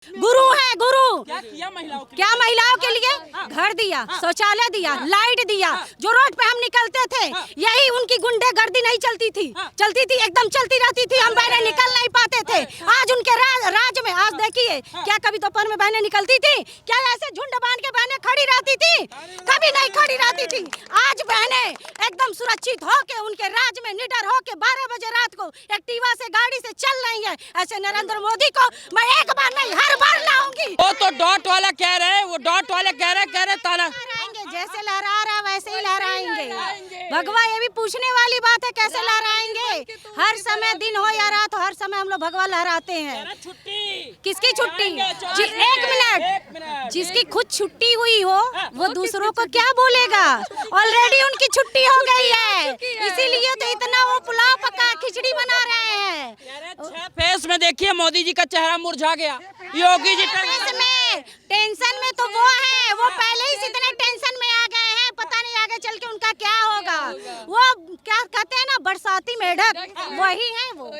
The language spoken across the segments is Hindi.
गुरु है गुरु। क्या किया महिलाओं के लिए? क्या महिलाओं के लिए? घर दिया, शौचालय दिया, लाइट दिया। जो रोड पे हम निकलते थे यही उनकी गुंडेगर्दी नहीं चलती थी, एकदम चलती रहती थी। हम बहनें निकल नहीं पाते थे। आज उनके राज में आज देखिए क्या कभी दोपहर में बहनें निकलती थी? क्या ऐसे झुंड बांध के बहनें खड़ी रहती थी? कभी नहीं खड़ी रहती थी। आज बहनें एकदम सुरक्षित होके उनके राज में निडर होके 12 बजे रात को एक्टिवा से गाड़ी से चल रही है। ऐसे नरेंद्र मोदी को मैं एक बार नहीं हर बार लाऊंगी। वो तो डॉट वाला कह रहे हैं, वो डॉट वाले कह रहे ताला जैसे लहरा रहा वैसे ही लहराएंगे। भगवा ये भी पूछने वाली बात है, कैसे लहराएंगे? हर समय दिन हो या रात हो, हर समय हम लोग भगवा लहराते हैं। छुट्टी किसकी छुट्टी? एक मिनट, जिसकी खुद छुट्टी हुई हो वो दूसरों को क्या बोलेगा? ऑलरेडी उनकी छुट्टी हो गई है, इसीलिए तो इतना वो पुलाव पका खिचड़ी बना रहे हैं। फेस में देखिए मोदी जी का चेहरा मुरझा गया। योगी जी टेंशन में तो वो है, वो पहले ही इतने टेंशन में आ गए हैं, पता नहीं आगे चल के उनका क्या होगा। वो क्या कहते हैं ना, बरसाती मेढक, वही है वो,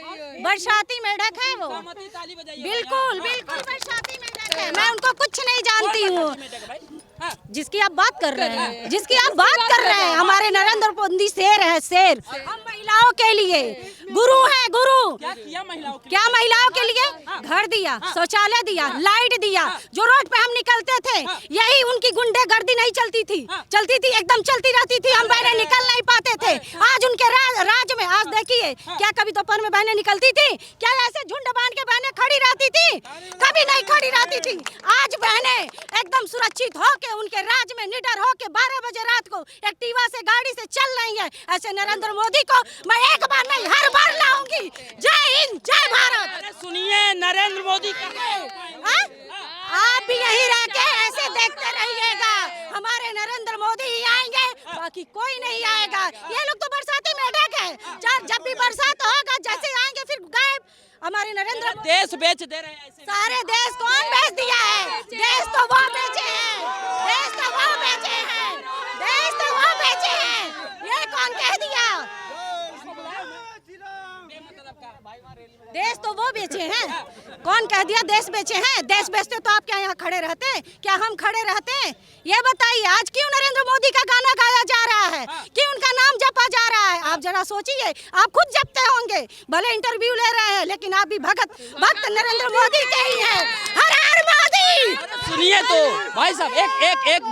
बरसाती मेढक है वो। बिल्कुल बिल्कुल बरसाती मेढक है। मैं उनको कुछ नहीं जानती हूँ। जिसकी आप बात कर रहे हैं, हमारे नरेंद्र मोदी शेर है, शेर। हम महिलाओं के लिए गुरु है गुरु। क्या किया महिलाओं के लिए? क्या महिलाओं के लिए? घर दिया, शौचालय दिया, लाइट दिया। जो रोड पे हम निकलते थे यही उनकी गुंडेगर्दी नहीं चलती थी, एकदम चलती रहती थी। हम बहनें निकल नहीं पाते थे। आज उनके राज में आज देखिए क्या कभी दोपहर में बहनें निकलती थी? क्या ऐसे झुंड बांध के बहनें खड़ी रहती थी? कभी नहीं खड़ी रहती थी। आज बहनें एकदम सुरक्षित होके उनके राज में निडर होके 12 बजे रात को एक्टिवा से गाड़ी से चल रही है। ऐसे नरेंद्र मोदी को मैं एक बार नहीं हर बार लाऊंगी। जय हिंद, जय भारत। सुनिए नरेंद्र मोदी आप भी यही रह के ऐसे देखते रहिएगा। हमारे नरेंद्र मोदी ही आएंगे, बाकी कोई नहीं आएगा। ये लोग तो बरसाती मेढक है, जब भी बरसात होगा जैसे आएंगे फिर गायब। हमारे नरेंद्र देश बेच दे रहे हैं। सारे देश कौन बेच दिया है? देश तो वो बेचे हैं, ये कौन कह दिया? देश तो वो बेचे हैं। कौन कह दिया देश बेचे हैं? देश बेचते तो आप क्या यहाँ खड़े रहते? क्या हम खड़े रहते? ये बताइए आज क्यों नरेंद्र मोदी का गाना गाया जा रहा है, क्यों उनका नाम जपा जा रहा है? आप जरा सोचिए, आप खुद जपते होंगे, भले इंटरव्यू ले रहे हैं, लेकिन आप भी भक्त नरेंद्र मोदी के ही हैं। हर हर मोदी। सुनिए तो भाई साहब, एक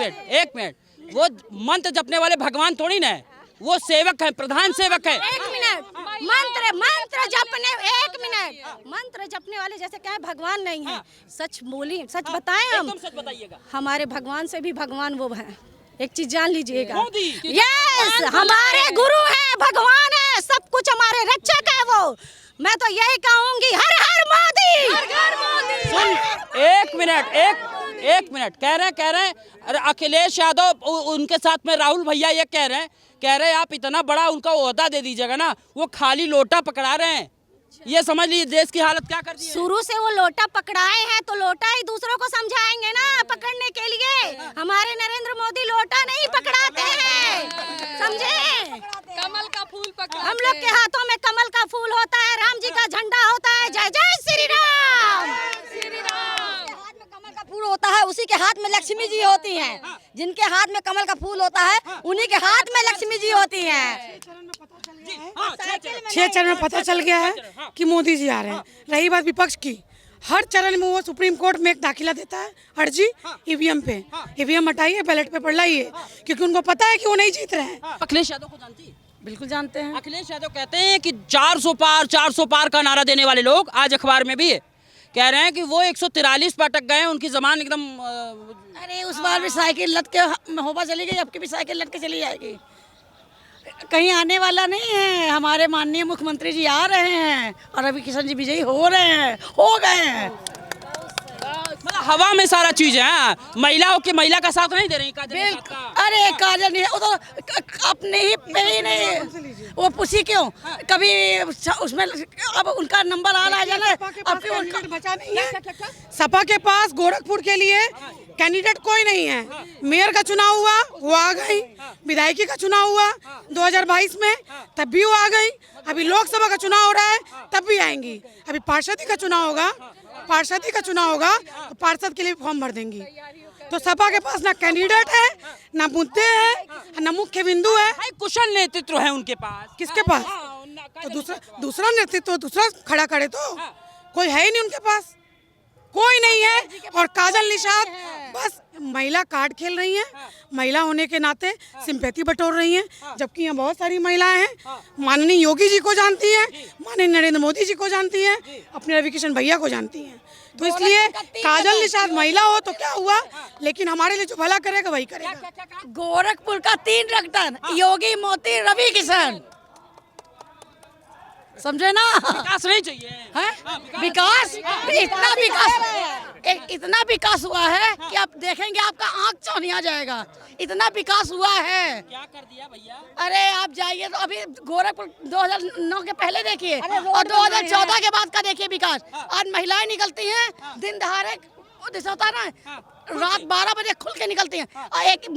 मिनट, वो मंत्र जपने वाले भगवान थोड़ी ना है, वो सेवक है, प्रधान सेवक है। एक मिनट, मंत्र जपने वाले जैसे क्या भगवान नहीं है? सच बताएं हम। एकदम सच बताइएगा। हमारे भगवान से भी भगवान वो है। एक चीज जान लीजिएगा, यस हमारे गुरु है, भगवान है, सब कुछ हमारे रक्षक है वो। मैं तो यही कहूँगी, हर हर मोदी। सुन एक मिनट, कह रहे हैं अरे अखिलेश यादव उनके साथ में राहुल भैया ये कह रहे हैं आप इतना बड़ा उनका ओहदा दे दीजिएगा ना, वो खाली लोटा पकड़ा रहे हैं। ये समझ लीजिए देश की हालत क्या कर दी है। शुरू से वो लोटा पकड़ाए हैं तो लोटा ही दूसरों को समझाएंगे ना पकड़ने के लिए। हमारे नरेंद्र मोदी लोटा नहीं पकड़ाते हैं, समझे? कमल का फूल पकड़ा। हम लोग के हाथों में कमल का फूल होता है, राम जी का झंडा होता है। जय जय श्री राम। कमल का फूल होता है, उसी के हाथ में लक्ष्मी जी होती हैं। जिनके हाथ में कमल का फूल होता है उन्हीं के हाथ में लक्ष्मी जी होती हैं। 6 चरण में पता चल गया है कि मोदी जी आ रहे हैं। रही बात विपक्ष की, हर चरण में वो सुप्रीम कोर्ट में एक दाखिला देता है अर्जी ईवीएम पे। ईवीएम हटाइए, बैलेट पेपर लाइए, क्योंकि उनको पता है कि वो नहीं जीत रहे हैं। अखिलेश यादव को जानती है? बिल्कुल जानते हैं। अखिलेश यादव कहते हैं कि 400 पार का नारा देने वाले लोग आज अखबार में भी कह रहे हैं कि वो 143 पर अटक गए हैं, उनकी जबान एकदम अरे उस बार भी साइकिल लद के होबा चली गई, अब की भी साइकिल लद के चली जाएगी। कहीं आने वाला नहीं है। हमारे माननीय मुख्यमंत्री जी आ रहे हैं और अभी किशन जी विजयी हो गए हैं। मतलब हवा में सारा चीज है। महिला का साथ नहीं दे रही। अरे काजल नहीं, वो तो अपने ही पे ही नहीं, वो पूछी क्यों कभी उसमें। अब उनका नंबर आ रहा है जाना, अब फिर उनका बचा नहीं है। सपा के पास गोरखपुर के लिए कैंडिडेट कोई नहीं है। मेयर का चुनाव हुआ, वो आ गई। विधायकी का चुनाव हुआ 2022 में, तब भी वो आ गई। अभी लोकसभा का चुनाव हो रहा है, तब भी आएंगी। अभी पार्षदी का चुनाव होगा पार्षदी का चुनाव होगा तो पार्षद के लिए फॉर्म भर देंगी। तो सपा के पास ना कैंडिडेट है, ना मुद्दे हैं, ना मुख्य बिंदु है। भाई कुशल नेतृत्व है उनके पास। किसके पास? तो दूसरा नेतृत्व दूसरा खड़ा करे तो कोई है ही नहीं उनके पास, कोई नहीं है। और काजल निषाद बस महिला कार्ड खेल रही हैं, महिला होने के नाते सिंपैथी बटोर रही हैं, जबकि यहाँ बहुत सारी महिलाएं हैं। माननीय योगी जी को जानती हैं, माननीय नरेंद्र मोदी जी को जानती हैं, अपने रवि किशन भैया को जानती हैं। तो इसलिए काजल निषाद महिला हो तो क्या हुआ, लेकिन हमारे लिए जो भला करेगा वही करेगा। गोरखपुर का 3 रक्तन, योगी, मोदी, रवि किशन, समझे ना? विकास नहीं चाहिए है विकास, इतना विकास हुआ है कि आप देखेंगे आपका आंख चौनिया जाएगा, इतना विकास हुआ है। क्या कर दिया भैया? अरे आप जाइए तो अभी गोरखपुर 2009 के पहले देखिए और 2014 के बाद का देखिए विकास। आज महिलाएं निकलती हैं दिन दहाड़े, जैसा होता है ना, रात 12 बजे खुल के निकलती हैं। और एक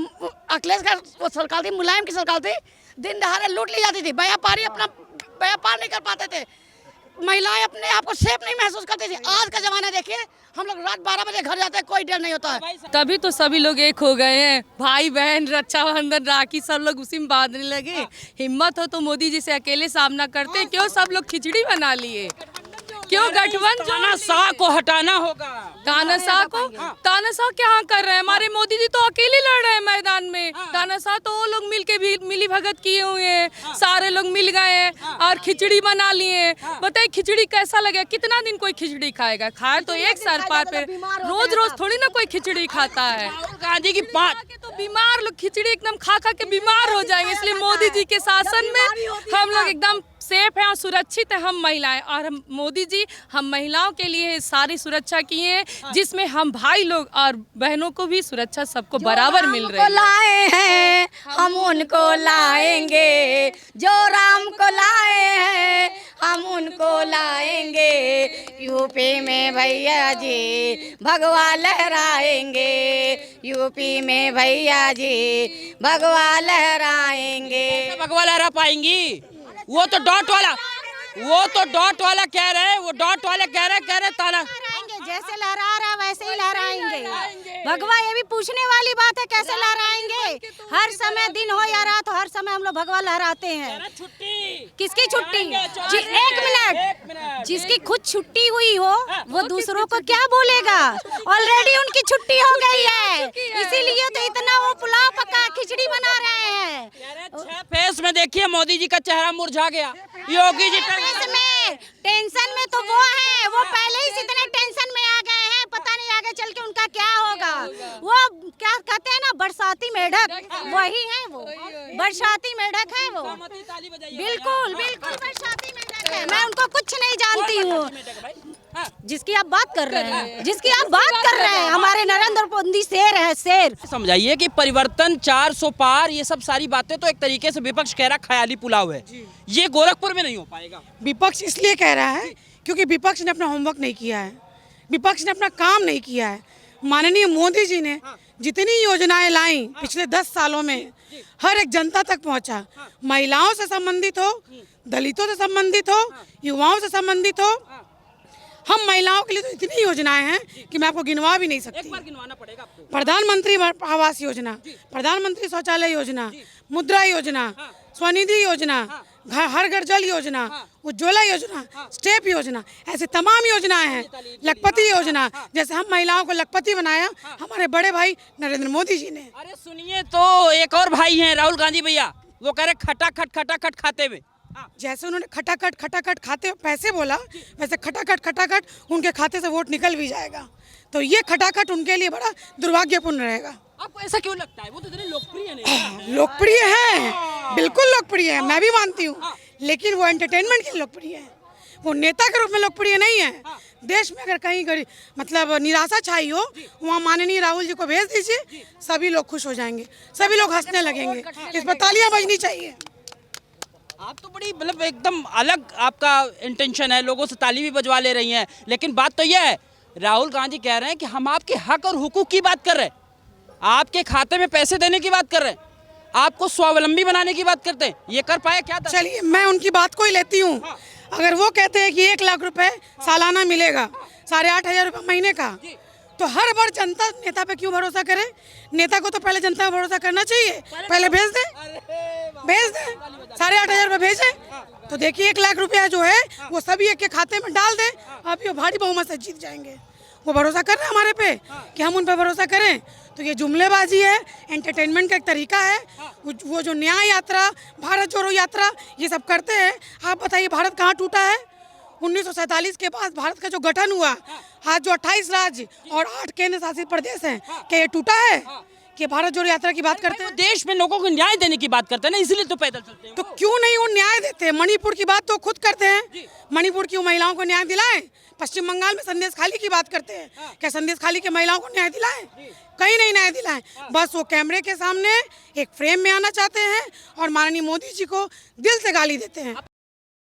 अखिलेश का वो सरकार थी, मुलायम की सरकार थी, दिन दहाड़े लूट ली जाती थी, व्यापारी अपना व्यापार नहीं कर पाते थे, महिलाएं अपने आप को सेफ नहीं महसूस करती थी। आज का जमाना देखिए, हम लोग रात 12 बजे घर जाते हैं, कोई डर नहीं होता है। तभी तो सभी लोग एक हो गए हैं, भाई बहन, रक्षाबंधन, राखी, सब लोग उसी में बांधने लगे। हिम्मत हो तो मोदी जी से अकेले सामना करते, क्यों सब लोग खिचड़ी बना लिए? क्यों गठबंधन? तानाशाह को हटाना होगा। तानाशाह को? तानाशाह क्या कर रहे हैं? हमारे मोदी जी तो अकेले लड़ रहे हैं मैदान में। तानाशाह तो वो लोग मिलके भी मिली भगत किए हुए हैं, सारे लोग मिल गए हैं और खिचड़ी बना लिए। बताइए खिचड़ी कैसा लगे? कितना दिन कोई खिचड़ी खाएगा? खाए तो एक साल पार पे, रोज रोज थोड़ी ना कोई खिचड़ी खाता है। गांधी की तो बीमार लोग खिचड़ी एकदम खा खा के बीमार हो जाएंगे। इसलिए मोदी जी के शासन में हम लोग एकदम सेफ है और सुरक्षित है, हम महिलाएं। और हम मोदी जी हम महिलाओं के लिए सारी सुरक्षा किए हैं, जिसमें हम भाई लोग और बहनों को भी सुरक्षा सबको बराबर मिल रही है। लाए हैं हम उनको लाएंगे, जो राम को लाए हैं हम उनको लाएंगे। यूपी में भैया जी भगवा लहराएंगे, यूपी में भैया जी भगवा लहराएंगे। भगवा लहरा पाएंगी? वो तो डॉट वाला कह रहे हैं, वो डॉट वाले कह रहे ताना जैसे लहरा रहा वैसे ही लहराएंगे। भगवा ये भी पूछने वाली बात है, कैसे लहराएंगे? हर समय दिन हो या रात हो, हर समय हम लोग भगवा लहराते हैं। छुट्टी किसकी छुट्टी? एक मिनट, जिसकी खुद छुट्टी हुई हो वो दूसरों को क्या बोलेगा? ऑलरेडी उनकी छुट्टी हो गई है, इसीलिए तो इतना वो पुलाव पका खिचड़ी बना रहे हैं। फेस में देखिए मोदी जी का चेहरा मुरझा गया। योगी जी टेंशन में तो वो है, वो पहले ही इतने टेंशन में आ गए हैं, पता नहीं आगे चल के उनका क्या होगा। वो क्या कहते हैं ना, बरसाती मेढक, वही है वो, बरसाती मेढक है वो। बिल्कुल बिल्कुल बरसाती मेढक है। मैं उनको कुछ नहीं जानती हूँ। जिसकी आप बात कर रहे हैं, हमारे नरेंद्र मोदी शेर है, शेर। समझाइए कि परिवर्तन 400 पार, ये सब सारी बातें तो एक तरीके से विपक्ष कह रहा ख्याली पुलाव है, ये गोरखपुर में नहीं हो पाएगा। विपक्ष इसलिए कह रहा है क्योंकि विपक्ष ने अपना होमवर्क नहीं किया है, विपक्ष ने अपना काम नहीं किया है। माननीय मोदी जी ने जितनी योजनाएं लाई पिछले 10 सालों में, हर एक जनता तक पहुंचा। महिलाओं से संबंधित हो, दलितों से संबंधित हो, युवाओं से संबंधित हो, हम महिलाओं के लिए तो इतनी योजनाएं हैं कि मैं आपको गिनवा भी नहीं सकती। एक बार गिनवाना पड़ेगा आपको। प्रधानमंत्री आवास योजना, प्रधानमंत्री शौचालय योजना, मुद्रा योजना, स्वनिधि योजना, हर घर जल योजना, उज्ज्वला योजना, स्टेप योजना, ऐसे तमाम योजनाएं हैं। लखपति योजना, जैसे हम महिलाओं को लखपति बनाया हमारे बड़े भाई नरेंद्र मोदी जी ने। अरे सुनिए, तो एक और भाई हैं राहुल गांधी भैया, वो कह रहे खटाखट खाते हुए। जैसे उन्होंने खटाखट खाते पैसे बोला, वैसे खटाखट उनके खाते से वोट निकल भी जाएगा। तो ये खटाखट उनके लिए बड़ा दुर्भाग्यपूर्ण रहेगा। आपको ऐसा क्यों लगता है? वो तो इतने लोकप्रिय नहीं। लोकप्रिय है, बिल्कुल लोकप्रिय है, मैं भी मानती हूँ, लेकिन वो एंटरटेनमेंट के लिए लोकप्रिय है, वो नेता के रूप में लोकप्रिय नहीं है। देश में अगर कहीं मतलब निराशा छाई हो, वहाँ माननीय राहुल जी को भेज दीजिए, सभी लोग खुश हो जाएंगे, सभी लोग हंसने लगेंगे। इस पर तालियां बजनी चाहिए। आप तो बड़ी मतलब एकदम अलग आपका इंटेंशन है, लोगों से ताली भी बजवा ले रही हैं, लेकिन बात तो यह है, राहुल गांधी कह रहे हैं कि हम आपके हक और हुकूक की बात कर रहे हैं, आपके खाते में पैसे देने की बात कर रहे हैं, आपको स्वावलंबी बनाने की बात करते हैं। ये कर पाए क्या? चलिए मैं उनकी बात को ही लेती हूँ। अगर वो कहते हैं कि 1 लाख रुपए सालाना मिलेगा, 8,500 रुपये महीने का। तो हर बार जनता नेता पे क्यों भरोसा करे? नेता को तो पहले जनता पे भरोसा करना चाहिए, पहले भेज दे 8,500 रुपये भेजे तो देखिए 1 लाख रुपया जो है वो सभी एक के खाते में डाल दे, अब ये भारी बहुमत से जीत जाएंगे। वो भरोसा कर रहे हैं हमारे पे कि हम उन पे भरोसा करें, तो ये जुमलेबाजी है, एंटरटेनमेंट का एक तरीका है। वो जो न्याय यात्रा, भारत जोड़ो यात्रा, ये सब करते हैं। आप बताइए भारत कहाँ टूटा है? 1947 के बाद भारत का जो गठन हुआ, आज जो 28 राज्य और 8 केंद्र शासित प्रदेश हैं, क्या ये टूटा है? कि भारत जोड़ो यात्रा की बात करते हैं, देश में लोगों को न्याय देने की बात करते हैं ना, इसलिए तो पैदल चलते हैं। तो क्यों नहीं वो न्याय देते हैं? मणिपुर की बात तो खुद करते हैं, मणिपुर की महिलाओं को न्याय दिलाएं। पश्चिम बंगाल में संदेश खाली की बात करते हैं, क्या संदेश खाली के महिलाओं को न्याय दिलाएं? कहीं नहीं न्याय दिलाएं, बस वो कैमरे के सामने एक फ्रेम में आना चाहते हैं और माननीय मोदी जी को दिल से गाली देते हैं।